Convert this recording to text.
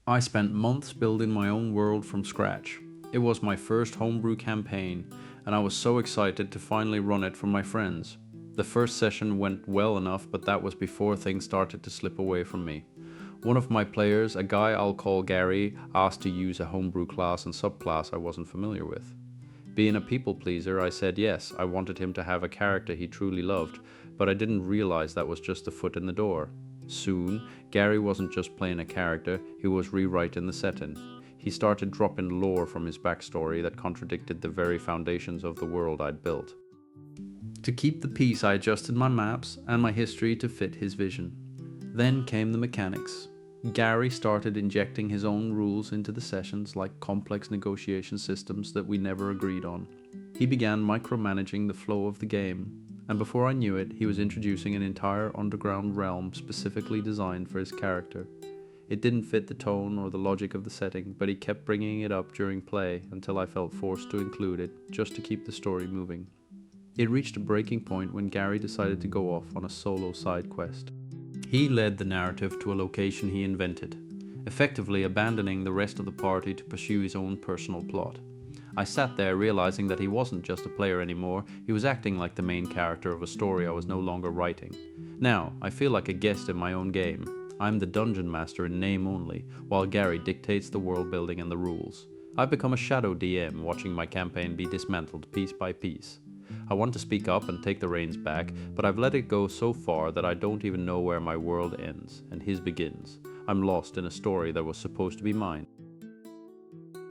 I spent months building my own world from scratch. It was my first homebrew campaign, and I was so excited to finally run it for my friends. The first session went well enough, but that was before things started to slip away from me. One of my players, a guy I'll call Gary, asked to use a homebrew class and subclass I wasn't familiar with. Being a people pleaser, I said yes, I wanted him to have a character he truly loved, but I didn't realize that was just a foot in the door. Soon, Gary wasn't just playing a character, he was rewriting the setting. He started dropping lore from his backstory that contradicted the very foundations of the world I'd built. To keep the peace, I adjusted my maps and my history to fit his vision. Then came the mechanics. Gary started injecting his own rules into the sessions, like complex negotiation systems that we never agreed on. He began micromanaging the flow of the game, and before I knew it, he was introducing an entire underground realm specifically designed for his character. It didn't fit the tone or the logic of the setting, but he kept bringing it up during play until I felt forced to include it, just to keep the story moving. It reached a breaking point when Gary decided to go off on a solo side quest. He led the narrative to a location he invented, effectively abandoning the rest of the party to pursue his own personal plot. I sat there realizing that he wasn't just a player anymore, he was acting like the main character of a story I was no longer writing. Now, I feel like a guest in my own game. I'm the dungeon master in name only, while Gary dictates the world building and the rules. I've become a shadow DM, watching my campaign be dismantled piece by piece. I want to speak up and take the reins back, but I've let it go so far that I don't even know where my world ends and his begins. I'm lost in a story that was supposed to be mine.